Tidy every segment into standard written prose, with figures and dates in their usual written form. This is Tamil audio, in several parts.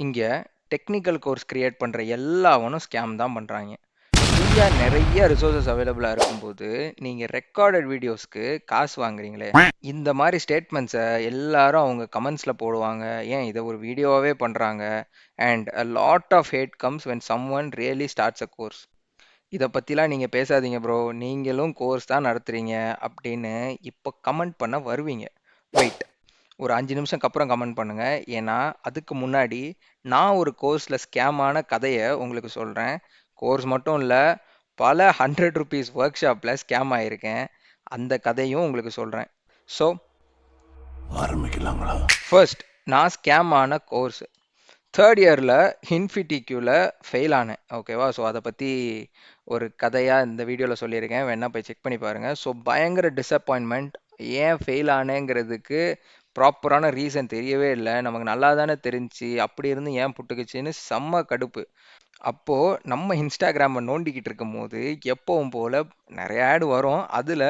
இங்க டெக்னிக்கல் கோர்ஸ் கிரியேட் பண்ற எல்லாவனும் ஸ்கேம் தான் பண்றாங்க. ஃப்ரீயா நிறைய ரிசோர்ஸஸ் அவைலபிளா இருக்கும்போது, நீங்க ரெக்கார்டட் வீடியோஸ்க்கு காசு வாங்குறீங்களே! இந்த மாரி ஸ்டேட்மெண்ட்ஸ எல்லாரும் அவங்க கமெண்ட்ஸ்ல போடுவாங்க. ஏன் இத ஒரு வீடியோவாவே பண்றாங்க. And a lot of hate comes when someone really starts a course. இத பத்திலாம் நீங்க பேசாதீங்க ப்ரோ. நீங்களும் கோர்ஸ் தான் நடத்துறீங்க அப்படின்னு இப்ப கமெண்ட் பண்ண வருவீங்க. வெயிட். ஒரு 5 நிமிஷம்க்கு அப்புறம் கமெண்ட் பண்ணுங்க. ஏன்னா, அதுக்கு முன்னாடி நான் ஒரு கோர்ஸ்ல ஸ்கேம் ஆன கதைய உங்களுக்கு சொல்றேன். கோர்ஸ் மட்டும் இல்ல, பல ₹100 ஒர்க் ஷாப்ல ஸ்கேம் ஆயிருக்கேன். அந்த கதையும் உங்களுக்கு சொல்றேன். ஸோ, ஆரம்பிக்கலாங்களா? ஃபர்ஸ்ட் நான் ஸ்கேம் ஆன கோர்ஸ். 3rd இயர்ல இன்ஃபிடிக்யூல ஃபெயில் ஆனேன். ஓகேவா? ஸோ, அத பத்தி ஒரு கதையா இந்த வீடியோல சொல்லியிருக்கேன். வேணா போய் செக் பண்ணி பாருங்க. ஸோ, பயங்கர டிசப்பாயின்ட்மென்ட். ஏன் ஃபெயில் ஆனேங்கிறதுக்கு ப்ராப்பரான ரீசன் தெரியவே இல்ல. நமக்கு நல்லா தானே தெரிஞ்சுச்சு. அப்படி இருந்தும் ஏன் புட்டுக்குச்சுன்னு செம்ம கடுப்பு. அப்போ நம்ம இன்ஸ்டாகிராம நோண்டிக்கிட்டு இருக்கும்போது, எப்பவும் போல நெறைய ஆட் வரும். அதுல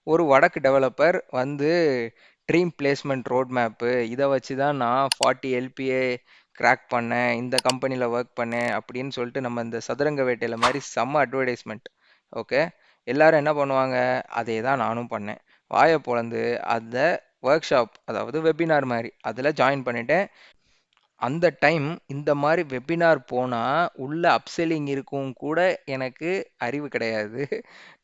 ஒரு வடக்கு டெவலப்பர் வந்து ட்ரீம் பிளேஸ்மென்ட் ரோட் மேப்பு இத வச்சு தான் நான் 40 எல்பிஏ கிராக் பண்ணேன். இந்த கம்பெனில வொர்க் பண்ணேன் அப்படின்னு சொல்லிட்டு நம்ம இந்த சதுரங்க வேட்டையில மாரி செம்ம அட்வர்டைஸ்மென்ட். ஓகே. எல்லாரும் என்ன பண்ணுவாங்க? அதே தான் நானும் பண்ணேன். வாய பொளந்து அந்த வொர்க் ஷாப் அதாவது வெபினார் மாரி அதுல ஜாயின் பண்ணிட்டேன். அந்த டைம் இந்த மாரி வெபினார் போனா, உள்ள அப்செல்லிங் இருக்கும் கூட எனக்கு அறிவு கிடையாது.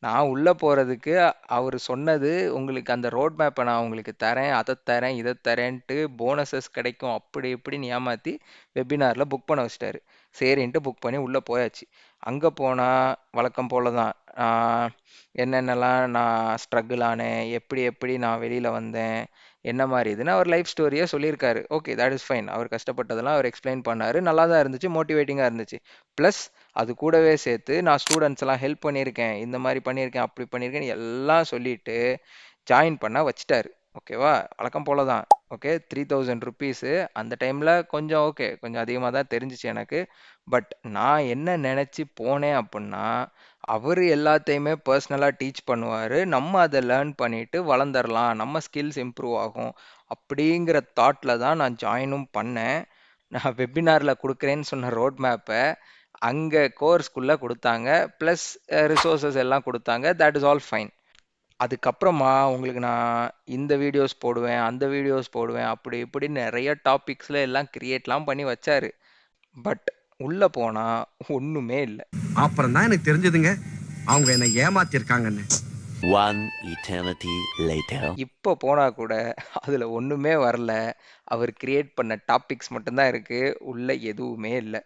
நான் உள்ள போறதுக்கு அவரு சொன்னது, உங்களுக்கு அந்த ரோட் மேப்ப நான் உங்களுக்கு தரேன், அத தரேன், இத தரேன்ட்டு போனஸஸ் கிடைக்கும். அப்படி இப்படின்னு ஏமாத்தி வெபினார்ல புக் பண்ண வச்சுட்டாரு. சரின்ட்டு புக் பண்ணி உள்ள போயாச்சு. அங்க போனா வழக்கம் போல தான். ஆ என்னென்னலாம் நான் ஸ்ட்ரகிள் ஆனேன், எப்படி எப்படி நான் வெளியில வந்தேன், என்ன மாரி இதுன்னு அவர் லைஃப் ஸ்டோரிய சொல்லியிருக்காரு. Okay, that is fine. அவர் கஷ்டப்பட்டதெல்லாம் அவர் எக்ஸ்பிளைன் பண்ணாரு. நல்லா தான் இருந்துச்சு. மோட்டிவேட்டிங்கா இருந்துச்சு. பிளஸ் அது கூடவே சேர்த்து நான் ஸ்டூடண்ட்ஸ்லாம் ஹெல்ப் பண்ணியிருக்கேன். இந்த மாரி பண்ணியிருக்கேன், அப்படி பண்ணியிருக்கேன்னு எல்லாம் சொல்லிட்டு ஜாயின் பண்ண வச்சுட்டாரு. ஓகேவா? வழக்கம் போல தான். ஓகே. ₹3000 அந்த டைம்ல கொஞ்சம் ஓகே. கொஞ்சம் அதிகமா தான் தெரிஞ்சுச்சு எனக்கு. பட் நான் என்ன நெனச்சு போனேன் அப்புட்ன்னா, அவரு எல்லாத்தையுமே பர்சனலா டீச் பண்ணுவாரு. நம்ம அத லேர்ன் பண்ணிட்டு வளர்ந்துரலாம். நம்ம ஸ்கில்ஸ் இம்ப்ரூவ் ஆகும். அப்படிங்கிற தாட்ல தான் நான் ஜாயினும் பண்ணேன். நான் வெபினார்ல குடுக்குறேன்னு சொன்ன ரோட் மேப்ப அங்க கோர்ஸ்க்குள்ள குடுத்தாங்க. பிளஸ் ரிசோர்ஸஸ் எல்லாம் குடுத்தாங்க. That is all fine. அதுக்கப்புறமா உங்களுக்கு நான் இந்த வீடியோஸ் போடுவேன், அந்த வீடியோஸ் போடுவேன், அப்படி இப்படின்னு நெறைய டாபிக்ஸ்ல எல்லாம் கிரியேட்லாம் பண்ணி வச்சாரு. பட் உள்ள போனா ஒண்ணுமே இல்ல. அப்புறம் தான் எனக்கு தெரிஞ்சதுங்க அவங்க என்ன ஏமாத்திருக்காங்கன்னு. One eternity later. இப்ப போனா கூட அதுல ஒண்ணுமே வரல. அவர் கிரியேட் பண்ண டாபிக்ஸ் மட்டும் தான் இருக்கு. உள்ள எதுவுமே இல்ல.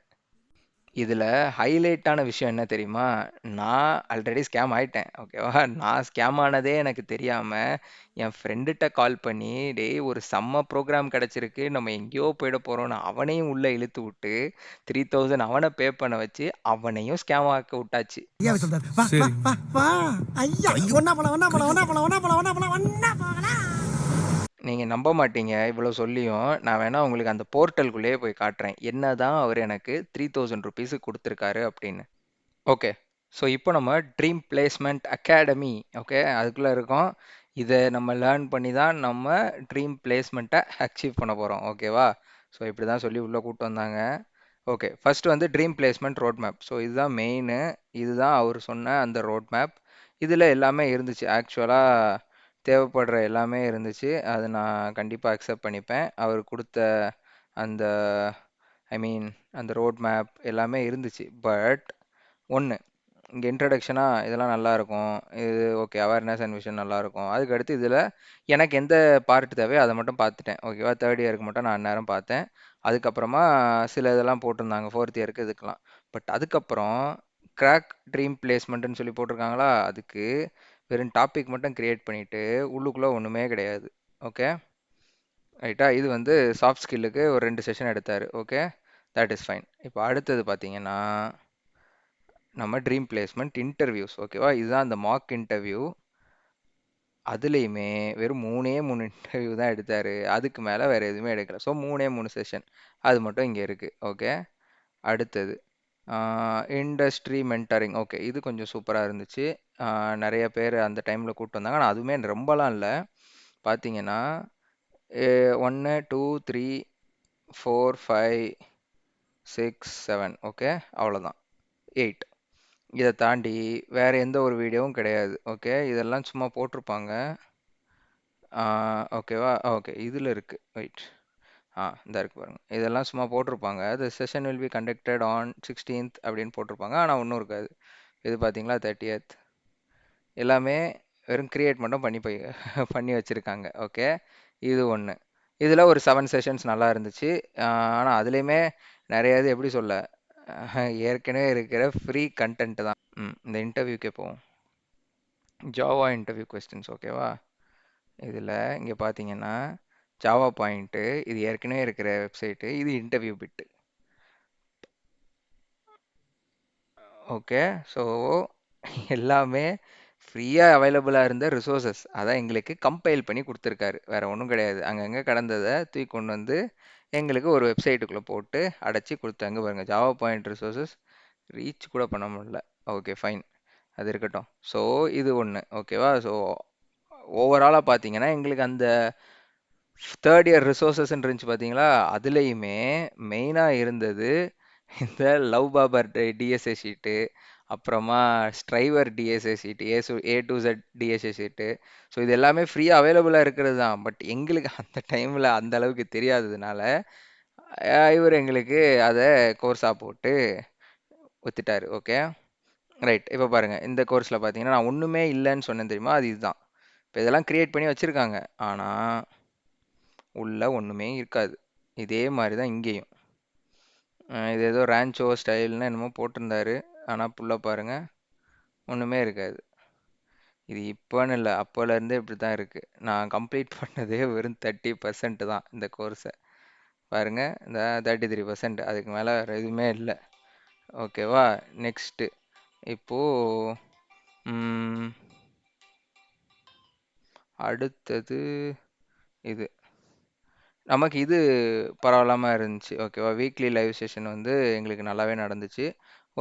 இதுல ஹைலைட்டான விஷயம் என்ன தெரியுமா? நான் ஆல்ரெடி ஸ்கேம் ஆயிட்டேன். ஓகேவா? நான் ஸ்கேம் ஆனதே எனக்கு தெரியாம, என் ஃப்ரெண்டுட்ட கால் பண்ணி, "டேய் ஒரு செம்ம ப்ரோகிராம் கிடைச்சிருக்கு. நம்ம எங்கேயோ போயிட போறோம்ன்னு" அவனையும் உள்ள இழுத்து விட்டு, 3000 அவன பே பண்ண வச்சு, அவனையும் ஸ்கேம் ஆக்க விட்டாச்சு. ஐயா சொல்றாரு வா வா வா வா ஐயா ஒண்ணா போலாம் ஒண்ணா போலாம் ஒண்ணா போலாம் ஒண்ணா போலாம் ஒண்ணா போலாம் ஒண்ணா போலாம். நீங்க நம்ப மாட்டீங்க. இவ்வளோ சொல்லியும், நான் வேணா உங்களுக்கு அந்த போர்ட்டலுக்குள்ளேயே போய் காட்டுறேன். என்னதான் அவரு எனக்கு ₹3000 குடுத்துருக்காரு அப்படின்னு. ஓகே. ஸோ இப்போ நம்ம ட்ரீம் பிளேஸ்மெண்ட் அகாடமி ஓகே அதுக்குள்ள இருக்கோம். இத நம்ம லேர்ன் பண்ணி தான் நம்ம ட்ரீம் பிளேஸ்மெண்ட்ட அச்சீவ் பண்ண போறோம். ஓகேவா? ஸோ இப்படி தான் சொல்லி உள்ள கூட்டு வந்தாங்க. ஓகே. ஃபர்ஸ்ட் வந்து dream placement road map. So இதுதான் மெயினு. இதுதான் அவர் சொன்ன அந்த ரோட் மேப். இதுல எல்லாமே இருந்துச்சு. ஆக்சுவலா தேவைப்படுற எல்லாமே இருந்துச்சு. அத நான் கண்டிப்பா அக்செப்ட் பண்ணிப்பேன். அவர் குடுத்த அந்த ஐ மீன் அந்த ரோட் மேப் எல்லாமே இருந்துச்சு. பட் ஒண்ணு இங்க இன்ட்ரோடக்ஷனா இதெல்லாம் நல்லா இருக்கும். இது ஓகே அவேர்னஸ் அண்ட் விஷன் நல்லா இருக்கும். அதுக்கு அடுத்து இதுல எனக்கு எந்த பார்ட் தேவையோ அத மட்டும் பார்த்துட்டேன். ஓகேவா? 3rd இயருக்கு மட்டும் நான் அந்நேரம் பார்த்தேன். அதுக்கப்புறமா சில இதெல்லாம் போட்டிருந்தாங்க 4த் இயருக்கு இதுக்கெல்லாம். பட் அதுக்கப்புறம் கிராக் ட்ரீம் பிளேஸ்மெண்ட்ன்னு சொல்லி போட்டிருக்காங்களா? அதுக்கு வெறும் டாபிக் மட்டும் கிரியேட் பண்ணிட்டு உள்ளுக்குள்ள ஒண்ணுமே கிடையாது. ஓகே. ரைட்டா? இது வந்து சாஃப்ட் ஸ்கில்லுக்கு ஒரு 2 செஷன் எடுத்தாரு. ஓகே. That is fine. இப்போ அடுத்தது பார்த்தீங்கன்னா நம்ம ட்ரீம் பிளேஸ்மெண்ட் இன்டர்வியூஸ் ஓகேவா? இதுதான் அந்த மாக் இன்டர்வியூ. அதுலயுமே வெறும் 3 இன்டர்வியூ தான் எடுத்தாரு. அதுக்கு மேல வேற எதுவுமே எடுக்கல. So 3 session. அது மட்டும் இங்க இருக்கு. ஓகே. அடுத்தது இண்டஸ்ட்ரி மென்டரிங். ஓகே. இது கொஞ்சம் சூப்பரா இருந்துச்சு. நெறைய பேர் அந்த டைம்ல கூட்டு வந்தாங்க. ஆனா அதுவுமே ரொம்பலாம் இல்ல. பார்த்தீங்கன்னா 1, 2, 3, 4, 5 6 7 ஓகே அவ்வளோதான் 8. இதை தாண்டி வேற எந்த ஒரு வீடியோவும் கிடையாது. ஓகே இதெல்லாம் சும்மா போட்டிருப்பாங்க. ஓகேவா? ஓகே இதில் இருக்கு வெயிட். இந்த இருக்கு பாருங்க. இதெல்லாம் சும்மா போட்டிருப்பாங்க. The session will be conducted on 16th அப்படின்னு போட்டிருப்பாங்க. ஆனால் ஒன்றும் இருக்காது. இது பார்த்தீங்களா 30th. எல்லாமே வெறும் கிரியேட் மட்டும் பண்ணி வச்சுருக்காங்க. ஓகே இது ஒன்று. இதில் ஒரு 7 செஷன்ஸ் நல்லா இருந்துச்சு. ஆனால் அதுலேயுமே நிறைய இது எப்படி சொல்ல ஏற்கனவே இருக்கிற ஃப்ரீ கண்டென்ட் தான். இந்த இன்டர்வியூக்கே போவோம். ஜாவா இன்டர்வியூ கொஸ்டின்ஸ் ஓகேவா? இதில் இங்கே பார்த்தீங்கன்னா ஜாவா பாயிண்ட்டு இது ஏற்கனவே இருக்கிற வெப்சைட்டு, இது இன்டர்வியூ பிட்டு. ஓகே ஸோ எல்லாமே ஃப்ரீயாக அவைலபிளாக இருந்த ரிசோர்ஸஸ் அதான் எங்களுக்கு கம்பைல் பண்ணி கொடுத்துருக்காரு. வேறு ஒன்றும் கிடையாது. அங்கங்கே கடந்ததை தூக்கி கொண்டு வந்து எங்களுக்கு ஒரு வெப்சைட்டுக்குள்ளே போட்டு அடைச்சி கொடுத்தாங்க பாருங்கள். ஜாவா பாயிண்ட் ரிசோர்ஸஸ் ரீச் கூட பண்ண முடியல. ஓகே ஃபைன், அது இருக்கட்டும். ஸோ இது ஒன்று ஓகேவா? ஸோ ஓவராலாக பார்த்தீங்கன்னா எங்களுக்கு அந்த தேர்ட் இயர் ரிசோர்ஸஸ்ன்னு இருந்துச்சு பார்த்தீங்களா, அதுலேயுமே மெயினாக இருந்தது இந்த லவ் பாபர் டிஎஸ்ஏ ஷீட்டு, அப்புறமா Striver DSA sheet, A to Z DSA sheet. So இது எல்லாமே ஃப்ரீயாக அவைலபிளாக இருக்கிறது தான். பட் எங்களுக்கு அந்த டைமில் அந்த அளவுக்கு தெரியாததுனால இவர் எங்களுக்கு அதை கோர்ஸாக போட்டு ஒத்துட்டாரு. Okay right. இப்போ பாருங்கள் இந்த கோர்ஸில் பார்த்தீங்கன்னா நான் ஒன்றுமே இல்லைன்னு சொன்னேன் தெரியுமா, அது இதுதான். இப்போ இதெல்லாம் க்ரியேட் பண்ணி வச்சுருக்காங்க, ஆனால் உள்ள ஒன்றுமே இருக்காது. இதே மாதிரி தான் இங்கேயும். இது ஏதோ ரேன்ச்சோ ஸ்டைல்னு என்னமோ போட்டிருந்தாரு, ஆனால் புள்ள பாருங்க ஒன்றுமே இருக்காது. இது இப்போன்னு இல்லை, அப்போலேருந்தே இப்படி தான் இருக்குது. நான் கம்ப்ளீட் பண்ணதே வெறும் 30% தான் இந்த கோர்ஸை. பாருங்க இந்த 33%, அதுக்கு மேலே எதுவுமே இல்லை. ஓகேவா? நெக்ஸ்ட்டு இப்போது அடுத்தது இது நமக்கு இது பரவாயில்லாமல் இருந்துச்சு. ஓகேவா? வீக்லி லைவ் செஷன் வந்து எங்களுக்கு நல்லாவே நடந்துச்சு.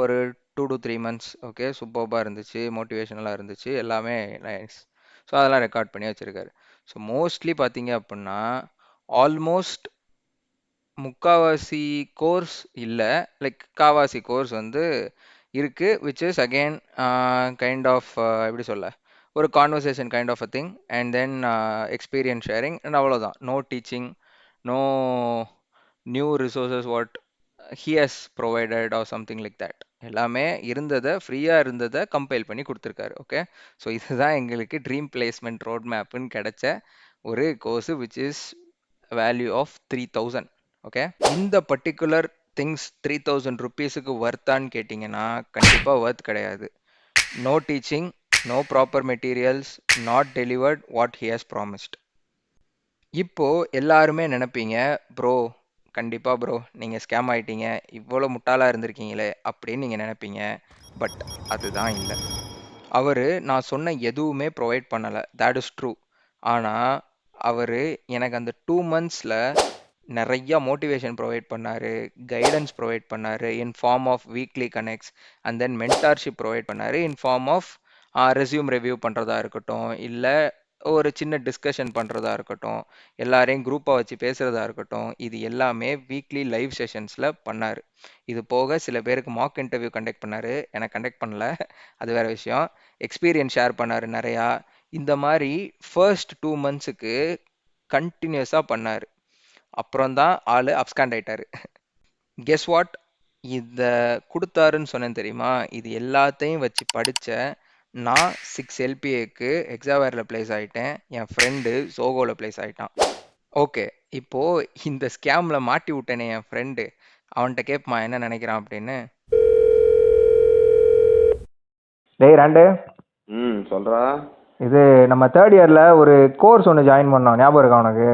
ஒரு 2 to 3 months ஓகே சூப்பர்பாக இருந்துச்சு, மோட்டிவேஷனலாக இருந்துச்சு, எல்லாமே நைஸ். ஸோ அதெல்லாம் ரெக்கார்ட் பண்ணி வச்சுருக்காரு. ஸோ மோஸ்ட்லி பார்த்தீங்க அப்படின்னா ஆல்மோஸ்ட் முக்காவாசி கோர்ஸ் இல்லை, லைக் காவாசி கோர்ஸ் வந்து இருக்குது, which is again kind of எப்படி சொல்ல ஒரு conversation kind of a thing, and then experience sharing and அவ்வளோதான். No teaching, no new resources what he has provided or something like that. எல்லாமே இருந்ததை ஃப்ரீயாக இருந்ததை கம்பைல் பண்ணி கொடுத்துருக்காரு. ஓகே ஸோ இதுதான் எங்களுக்கு ட்ரீம் பிளேஸ்மெண்ட் ரோட் மேப்புன்னு கிடைச்ச ஒரு course which is value of 3000. Okay இந்த பர்டிகுலர் திங்ஸ் 3000 ருப்பீஸுக்கு வர்த்தான்னு கேட்டிங்கன்னா கண்டிப்பாக வர்த் கிடையாது. No teaching, no proper materials, not delivered what he has promised. இப்போ எல்லாருமே நினைப்பீங்க, ப்ரோ கண்டிப்பாக ப்ரோ நீங்கள் ஸ்கேம் ஆகிட்டீங்க, இவ்வளோ முட்டாளாக இருந்திருக்கீங்களே அப்படின்னு நீங்கள் நினைப்பீங்க. பட் அதுதான் இல்லை. அவர் நான் சொன்ன எதுவுமே ப்ரொவைட் பண்ணலை, தேட் இஸ் ட்ரூ. ஆனால் அவர் எனக்கு அந்த 2 monthsல நிறையா மோட்டிவேஷன் ப்ரொவைட் பண்ணார், கைடன்ஸ் ப்ரொவைட் பண்ணார் in form of weekly connects, and then mentorship provide பண்ணார் in form of resume review பண்ணுறதா இருக்கட்டும், இல்லை ஒரு சின்ன டிஸ்கஷன் பண்ணுறதா இருக்கட்டும், எல்லாரையும் குரூப்பாக வச்சு பேசுகிறதா இருக்கட்டும். இது எல்லாமே வீக்லி லைவ் செஷன்ஸில் பண்ணார். இது போக சில பேருக்கு மாக் இன்டர்வியூ கண்டக்ட் பண்ணார், எனக்கு கண்டக்ட் பண்ணல, அது வேறு விஷயம். எக்ஸ்பீரியன்ஸ் ஷேர் பண்ணார் நிறையா. இந்த மாதிரி ஃபர்ஸ்ட் 2 monthsக்கு கண்டினியூஸாக பண்ணார். அப்புறம் தான் ஆள் அப்ஸ்காண்ட் ஆயிட்டாரு. Guess what? இதை கொடுத்தாருன்னு சொன்னேன் தெரியுமா, இது எல்லாத்தையும் வச்சு படித்த நான் 6 LPAக்கு எக்ஸாவேரில் பிளேஸ் ஆகிட்டேன், என் ஃப்ரெண்டு ஜோகோவில் பிளேஸ் ஆகிட்டான். ஓகே இப்போது இந்த ஸ்கேமில் மாட்டி விட்டேனே என் ஃப்ரெண்டு, அவன்கிட்ட கேட்பமா என்ன நினைக்கிறான் அப்படின்னு. டேய் ராண்டு, சொல்றா. இது நம்ம தேர்ட் இயரில் ஒரு கோர்ஸ் ஒன்று ஜாயின் பண்ணோம், ஞாபகம் இருக்கா உனக்கு?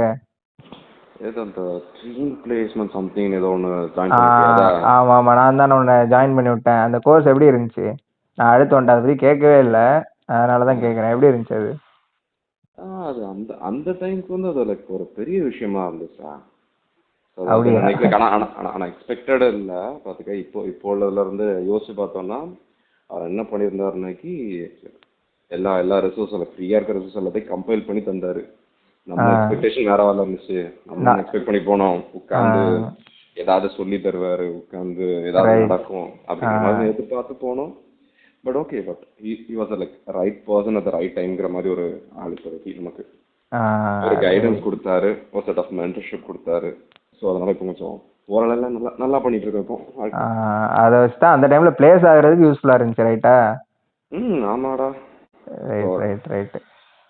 ஏதோ அந்த ட்ரீம் பிளேஸ்மெண்ட் சம்திங் ஏதோ ஒன்று ஜாயின் பண்ணிருக்கியா? ஆமாம் ஆமாம், நான் தான் உன்னை ஜாயின் பண்ணி விட்டேன். அந்த கோர்ஸ் எப்படி இருந்துச்சு? நான் அடுத்து வந்துட்டு அதை பற்றி கேட்கவே இல்லை, அதனால தான் கேட்குறேன். எப்படி இருந்துச்சு அது? அது அந்த அந்த டைமுக்கு வந்து அது லைக் ஒரு பெரிய விஷயமா இருந்துச்சா? அப்படியா? ஆனால் எக்ஸ்பெக்டட் இல்லை பார்த்துக்க. இப்போ உள்ளதுல இருந்து யோசிச்சு பார்த்தோம்னா அவர் என்ன பண்ணியிருந்தாருனாக்கி எல்லா ரிசோர்ஸும் ஃப்ரீயாக இருக்கிற ரிசோர்ஸ் எல்லாத்தையும் கம்பைல் பண்ணி தந்தாரு. நம்ம எக்ஸ்பெக்டேஷன் வேற வரல இருந்துச்சு. நம்ம எக்ஸ்பெக்ட் பண்ணி போனோம், உட்காந்து ஏதாவது சொல்லி தருவாரு, உட்காந்து ஏதாவது ரைட். நடக்கும் அப்படிங்கிற மாதிரி எதிர்பார்த்து போனோம். But okay, but he was like right person at the right டைம்ங்கிற மாதிரி ஒரு ஆள் இப்போதைக்கு நமக்கு ஒரு கைடன்ஸ் கொடுத்தாரு, ஒரு செட் ஆஃப் மென்டர்ஷிப் கொடுத்தாரு. ஸோ அதனால இப்போ கொஞ்சம் ஓரளவு நல்லா நல்லா பண்ணிட்டு இருக்கோம் இப்போ வாழ்க்கை. அதை வச்சு தான் அந்த டைம்ல பிளேஸ் ஆகுறதுக்கு யூஸ்ஃபுல்லா இருந்துச்சு. ரைட்டா? ஆமாடா. Right right right.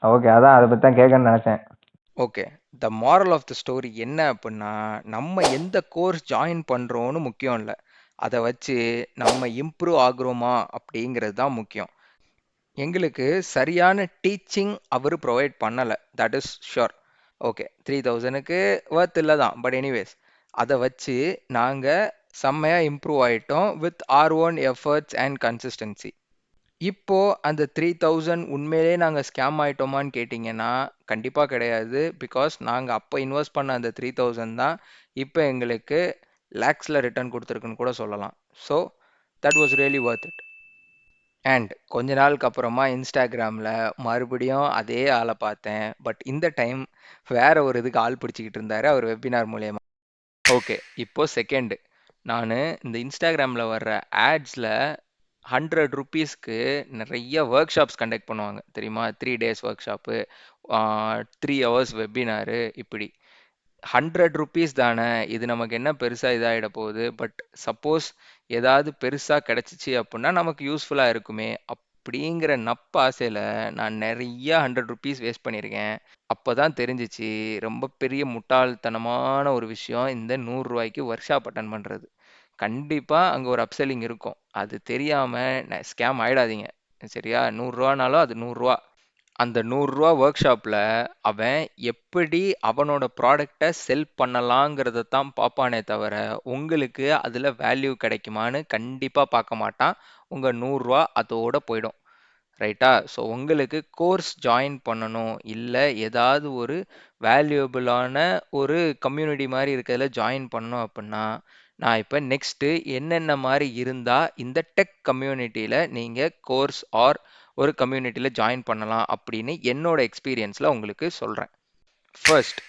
ஓகே, அதான் அதை பத்தி தான் கேட்கணும்னு நினைச்சேன். Okay, the moral of the story என்ன அப்படின்னா, நம்ம எந்த கோர்ஸ் ஜாயின் பண்ணுறோன்னு முக்கியம் இல்லை, அதை வச்சு நம்ம இம்ப்ரூவ் ஆகுறோமா அப்படிங்கிறது தான் முக்கியம். எங்களுக்கு சரியான டீச்சிங் அவர் ப்ரொவைட் பண்ணலை, தட் இஸ் ஷுர். ஓகே, 3000க்கு ஒர்த் இல்லை தான், பட் எனிவேஸ் அதை வச்சு நாங்கள் செம்மையாக இம்ப்ரூவ் ஆகிட்டோம் with our own efforts and consistency. இப்போ அந்த 3000 உண்மையிலே நாங்கள் ஸ்கேம் ஆயிட்டோமான்னு கேட்டிங்கன்னா கண்டிப்பாக கிடையாது. பிகாஸ் நாங்கள் அப்போ இன்வெஸ்ட் பண்ண அந்த 3000 தான் இப்போ எங்களுக்கு லேக்ஸில் ரிட்டர்ன் கொடுத்துருக்குன்னு கூட சொல்லலாம். So that was really worth it. And கொஞ்ச நாளுக்கு அப்புறமா இன்ஸ்டாகிராமில் மறுபடியும் அதே ஆளை பார்த்தேன். பட் இந்த டைம் வேற ஒரு இதுக்கு ஆள் பிடிச்சிக்கிட்டு இருந்தாரு அவர் வெபினார் மூலயமா. ஓகே, இப்போ செகண்டு, நான் இந்த இன்ஸ்டாகிராமில் வர்ற ஆட்ஸில் 100 ருபீஸ்க்கு நிறைய ஒர்க் ஷாப்ஸ் கண்டக்ட் பண்ணுவாங்க தெரியுமா? 3 days ஒர்க் ஷாப்பு, 3 hours வெபினாரு, இப்படி 100 ருபீஸ் தானே, இது நமக்கு என்ன பெருசாக இதாகிட போகுது. பட் சப்போஸ் ஏதாவது பெருசாக கிடச்சிச்சு அப்படின்னா நமக்கு யூஸ்ஃபுல்லாக இருக்குமே அப்படிங்கிற நப்பாசையில் நான் நிறைய 100 ருபீஸ் வேஸ்ட் பண்ணியிருக்கேன். அப்போ தான் தெரிஞ்சிச்சு ரொம்ப பெரிய முட்டாள்தனமான ஒரு விஷயம் இந்த 100 ரூபாய்க்கு ஒர்க் ஷாப் அட்டன் பண்ணுறது. கண்டிப்பாக அங்கே ஒரு அப்செல்லிங் இருக்கும், அது தெரியாமல் ஸ்கேம் ஆகிடாதீங்க சரியா? 100 ரூபானாலும் அது 100 ரூபா. அந்த 100 ரூபா ஒர்க் ஷாப்பில் அவன் எப்படி அவனோட ப்ராடக்டை செல் பண்ணலாங்கிறத தான் பார்ப்பானே தவிர உங்களுக்கு அதில் வேல்யூ கிடைக்குமான்னு கண்டிப்பாக பார்க்க மாட்டான். உங்கள் 100 ரூபா அதோட போயிடும். ரைட்டா? ஸோ உங்களுக்கு கோர்ஸ் ஜாயின் பண்ணணும், இல்லை ஏதாவது ஒரு வேல்யூபிளான ஒரு கம்யூனிட்டி மாதிரி இருக்கிறதுல ஜாயின் பண்ணணும் அப்படின்னா நான் இப்போ நெக்ஸ்ட்டு என்னென்ன மாதிரி இருந்தால் இந்த டெக் கம்யூனிட்டியில் நீங்கள் கோர்ஸ் ஆர் ஒரு கம்யூனிட்டியில் ஜாயின் பண்ணலாம் அப்படின்னு என்னோட எக்ஸ்பீரியன்ஸில் உங்களுக்கு சொல்கிறேன். ஃபர்ஸ்ட்,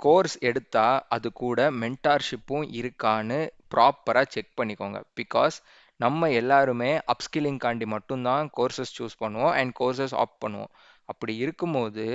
கோர்ஸ் எடுத்தால் அது கூட மென்டார்ஷிப்பும் இருக்கான்னு ப்ராப்பராக செக் பண்ணிக்கோங்க. பிகாஸ் நம்ம எல்லாருமே அப்ஸ்கில்லிங்காண்டி மட்டும்தான் கோர்சஸ் சூஸ் பண்ணுவோம் அண்ட் கோர்சஸ் ஆப்ட் பண்ணுவோம். அப்படி இருக்கும்போது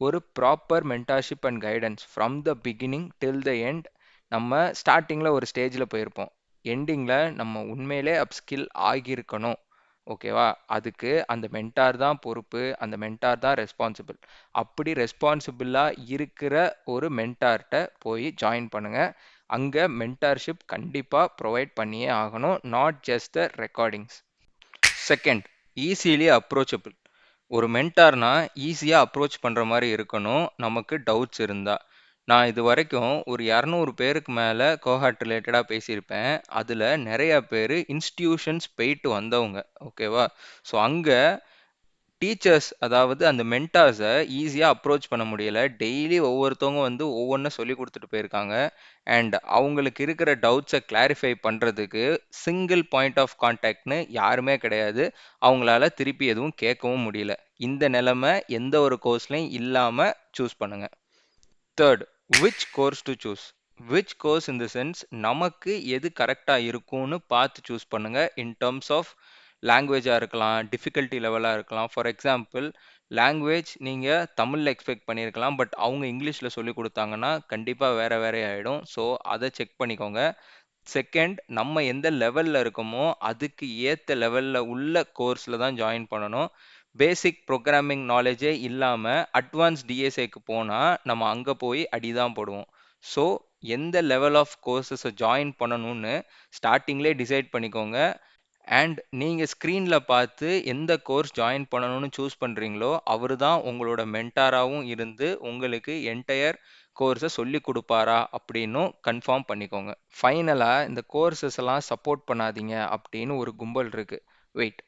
ஒரு proper mentorship and guidance from the beginning till the end. நம்ம ஸ்டார்டிங்கில் ஒரு ஸ்டேஜில் போயிருப்போம், எண்டிங்கில் நம்ம உண்மையிலே அப்ஸ்கில் ஆகியிருக்கணும். ஓகேவா? அதுக்கு அந்த மென்டார் தான் பொறுப்பு, அந்த மென்டார் தான் ரெஸ்பான்சிபிள். அப்படி ரெஸ்பான்சிபிளாக இருக்கிற ஒரு மென்டார்கிட்ட போய் ஜாயின் பண்ணுங்கள். அங்கே மென்டார்ஷிப் கண்டிப்பாக ப்ரொவைட் பண்ணியே ஆகணும், not just the recordings. Second, easily approachable. ஒரு மென்டார்னா ஈஸியாக அப்ரோச் பண்ணுற மாதிரி இருக்கணும் நமக்கு டவுட்ஸ் இருந்தால். நான் இது வரைக்கும் ஒரு 200 பேருக்கு மேலே கோஹார்ட் ரிலேட்டடாக பேசியிருப்பேன். அதில் நிறைய பேர் இன்ஸ்டிடியூஷன்ஸ் போயிட்டு வந்தவங்க. ஓகேவா? ஸோ அங்கே டீச்சர்ஸ், அதாவது அந்த மென்டார்ஸை ஈஸியாக அப்ரோச் பண்ண முடியலை. டெய்லி ஒவ்வொருத்தவங்க வந்து ஒவ்வொன்றும் சொல்லி கொடுத்துட்டு போயிருக்காங்க. அண்ட் அவங்களுக்கு இருக்கிற டவுட்ஸை கிளாரிஃபை பண்ணுறதுக்கு சிங்கிள் பாயிண்ட் ஆஃப் கான்டாக்ட்னு யாருமே கிடையாது. அவங்களால திருப்பி எதுவும் கேட்கவும் முடியல. இந்த நிலைமை எந்த ஒரு கோர்ஸ்லையும் இல்லாமல் சூஸ் பண்ணுங்க. Third, which course to choose. Which course in the sense நமக்கு எது கரெக்டாக இருக்கும்னு பார்த்து சூஸ் பண்ணுங்க. இன் டர்ம்ஸ் ஆஃப் லாங்குவேஜாக இருக்கலாம், டிஃபிகல்ட்டி லெவலாக இருக்கலாம். ஃபார் எக்ஸாம்பிள், லாங்குவேஜ் நீங்கள் தமிழில் எக்ஸ்பெக்ட் பண்ணியிருக்கலாம், பட் அவங்க இங்கிலீஷில் சொல்லி கொடுத்தாங்கன்னா கண்டிப்பாக வேறு வேறே ஆகிடும். ஸோ அதை செக் பண்ணிக்கோங்க. செகண்ட், நம்ம எந்த லெவலில் இருக்கோமோ அதுக்கு ஏற்ற லெவலில் உள்ள கோர்ஸில் தான் ஜாயின் பண்ணணும். பேசிக் ப்ரோக்ராமிங் நாலேஜே இல்லாமல் அட்வான்ஸ் டிஎஸ்ஏக்கு போனால் நம்ம அங்கே போய் அடி தான் போடுவோம். ஸோ எந்த லெவல் ஆஃப் கோர்சஸை ஜாயின் பண்ணணும்னு ஸ்டார்டிங்லேயே டிசைட் பண்ணிக்கோங்க. அண்ட் நீங்கள் ஸ்க்ரீனில் பார்த்து எந்த கோர்ஸ் ஜாயின் பண்ணணும்னு சூஸ் பண்ணுறீங்களோ அவர் தான் உங்களோட மென்டாராகவும் இருந்து உங்களுக்கு என்டையர் கோர்ஸை சொல்லி கொடுப்பாரா அப்படின்னும் கன்ஃபார்ம் பண்ணிக்கோங்க. ஃபைனலாக, இந்த கோர்சஸ் எல்லாம் சப்போர்ட் பண்ணாதீங்க அப்படின்னு ஒரு கும்பல் இருக்குது. வெயிட்,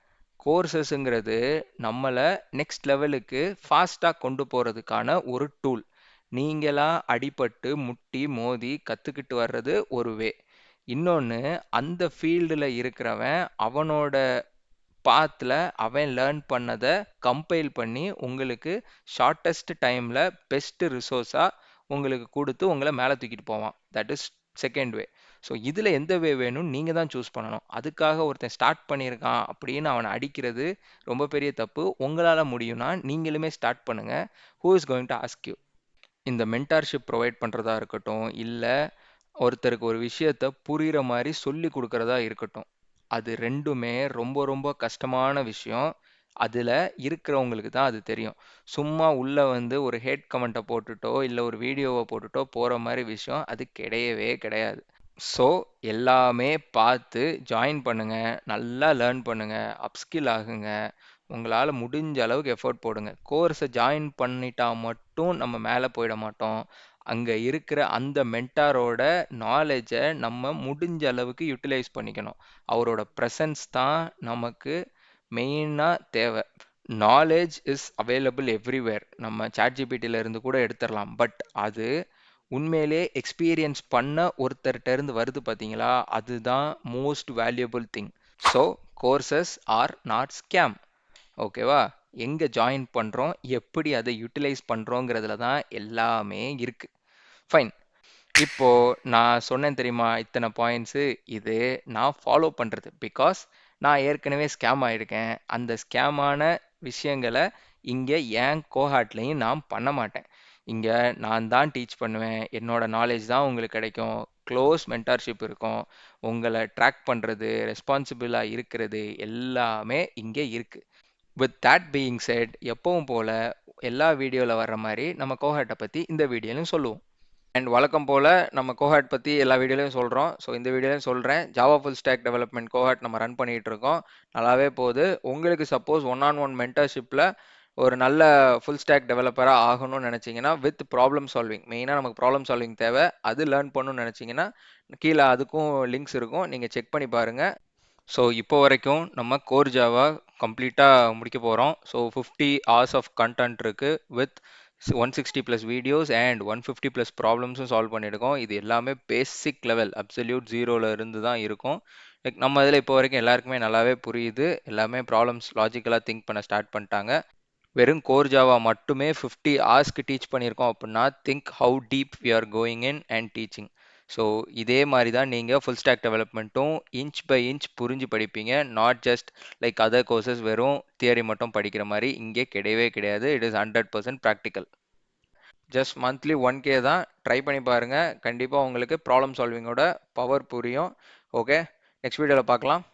கோர்சஸ்ங்கிறது நம்மளை நெக்ஸ்ட் லெவலுக்கு ஃபாஸ்ட்டாக கொண்டு போகிறதுக்கான ஒரு டூல். நீங்களா அடிபட்டு முட்டி மோதி கற்றுக்கிட்டு வர்றது ஒரு வே. இன்னொன்று, அந்த ஃபீல்டில் இருக்கிறவன் அவனோட பாத்தில் அவன் லேர்ன் பண்ணதை கம்பைல் பண்ணி உங்களுக்கு ஷார்ட்டஸ்ட் டைமில் பெஸ்ட் ரிசோர்ஸாக உங்களுக்கு கொடுத்து உங்களை மேலே தூக்கிட்டு போவான். That is second way. So இதில் எந்த வே வேணும்னு நீங்கள் தான் சூஸ் பண்ணணும். அதுக்காக ஒருத்தன் ஸ்டார்ட் பண்ணியிருக்கான் அப்படின்னு அவனை அடிக்கிறது ரொம்ப பெரிய தப்பு. உங்களால் முடியும்னா நீங்களுமே ஸ்டார்ட் பண்ணுங்கள். Who is going to ask you? இந்த மென்டார்ஷிப் ப்ரொவைட் பண்ணுறதா இருக்கட்டும், இல்லை ஒருத்தருக்கு ஒரு விஷயத்த புரிகிற மாதிரி சொல்லி கொடுக்கறதா இருக்கட்டும், அது ரெண்டுமே ரொம்ப ரொம்ப கஷ்டமான விஷயம். அதில் இருக்கிறவங்களுக்கு தான் அது தெரியும். சும்மா உள்ளே வந்து ஒரு ஹேட் கமெண்ட்டை போட்டுட்டோ இல்லை ஒரு வீடியோவை போட்டுட்டோ போகிற மாதிரி விஷயம் அது கிடையவே கிடையாது. ஸோ எல்லாமே பார்த்து ஜாயின் பண்ணுங்க, நல்லா லேர்ன் பண்ணுங்க, அப்ஸ்கில் ஆகுங்க, உங்களால் முடிஞ்ச அளவுக்கு எஃபோர்ட் போடுங்க. கோர்ஸை ஜாயின் பண்ணிட்டா மட்டும் நம்ம மேலே போயிட மாட்டோம். அங்கே இருக்கிற அந்த மென்டாரோட நாலேஜை நம்ம முடிஞ்ச அளவுக்கு யூட்டிலைஸ் பண்ணிக்கணும். அவரோட ப்ரெசன்ஸ் தான் நமக்கு மெயினாக தேவை. Knowledge is available everywhere. நம்ம சாட்ஜிபிடியில் இருந்து கூட எடுத்துடலாம். பட் அது உண்மையிலே எக்ஸ்பீரியன்ஸ் பண்ண ஒருத்தர்கிட்ட இருந்து வருது பார்த்தீங்களா, அதுதான் most valuable thing. So courses are not scam. ஓகேவா? எங்கே ஜாயின் பண்ணுறோம், எப்படி அதை யூட்டிலைஸ் பண்ணுறோங்கிறதுல தான் எல்லாமே இருக்குது. ஃபைன். இப்போ நான் சொன்னேன் தெரியுமா இத்தனை பாயிண்ட்ஸு, இது நான் ஃபாலோ பண்ணுறது பிகாஸ் நான் ஏற்கனவே ஸ்கேம் ஆகிருக்கேன். அந்த ஸ்கேமான விஷயங்களை இங்கே என் கோஹாட்லையும் நான் பண்ண மாட்டேன். இங்கே நான் தான் டீச் பண்ணுவேன், என்னோட நாலேஜ் தான் உங்களுக்கு கிடைக்கும், க்ளோஸ் மென்டார்ஷிப் இருக்கும், உங்களை ட்ராக் பண்ணுறது, ரெஸ்பான்சிபிளாக இருக்கிறது எல்லாமே இங்கே இருக்குது. வித் தேட் பீயிங் செட், எப்பவும் போல் எல்லா வீடியோவில் வர்ற மாதிரி நம்ம கோஹாட்டை பற்றி இந்த வீடியோலையும் சொல்லுவோம். அண்ட் வழக்கம் போல் நம்ம கோஹாட் பற்றி எல்லா வீடியோலையும் சொல்கிறோம். ஸோ இந்த வீடியோலையும் சொல்கிறேன், Java full stock development cohort நம்ம ரன் பண்ணிகிட்டு இருக்கோம். நல்லாவே போகுது. உங்களுக்கு சப்போஸ் 1-on-1 மென்டர்ஷிப்பில் ஒரு நல்ல ஃபுல் ஸ்டாக் டெவலப்பராக ஆகணும்னு நினச்சிங்கன்னா, வித் ப்ராப்ளம் சால்விங், மெயினாக நமக்கு ப்ராப்ளம் சால்விங் தேவை, அது லேர்ன் பண்ணணும்னு நினச்சிங்கன்னா கீழே அதுக்கும் லிங்க்ஸ் இருக்கும், நீங்கள் செக் பண்ணி பாருங்கள். ஸோ இப்போ வரைக்கும் நம்ம கோர் ஜாவா கம்ப்ளீட்டாக முடிக்க போகிறோம். ஸோ 50 hours ஆஃப் கண்டென்ட் இருக்குது வித் 160+ வீடியோஸ் அண்ட் 150+ ப்ராப்ளம்ஸும் சால்வ் பண்ணியிருக்கோம். இது எல்லாமே பேசிக் லெவல், அப்சல்யூட் ஜீரோவில் இருந்து தான் இருக்கும். லைக் நம்ம இதில் இப்போ வரைக்கும் எல்லாருக்குமே நல்லாவே புரியுது, எல்லாமே ப்ராப்ளம்ஸ் லாஜிக்கலாக திங்க் பண்ண ஸ்டார்ட் பண்ணிட்டாங்க. வெறும் கோர் ஜாவா மட்டுமே 50 ஹவர்ஸ்க்கு டீச் பண்ணியிருக்கோம் அப்படின்னா think how deep we are going in and teaching. So இதே மாதிரி தான் நீங்கள் ஃபுல் ஸ்டாக் டெவலப்மெண்ட்டும் இன்ச் பை இன்ச் புரிஞ்சு படிப்பீங்க. Not just like other courses வெறும் தியரி மட்டும் படிக்கிற மாதிரி இங்கே கிடையவே கிடையாது. It is 100% practical. Just monthly 1K தான். ட்ரை பண்ணி பாருங்கள், கண்டிப்பாக உங்களுக்கு ப்ராப்ளம் சால்விங்கோட பவர் புரியும். ஓகே, நெக்ஸ்ட் வீடியோவில் பார்க்கலாம்.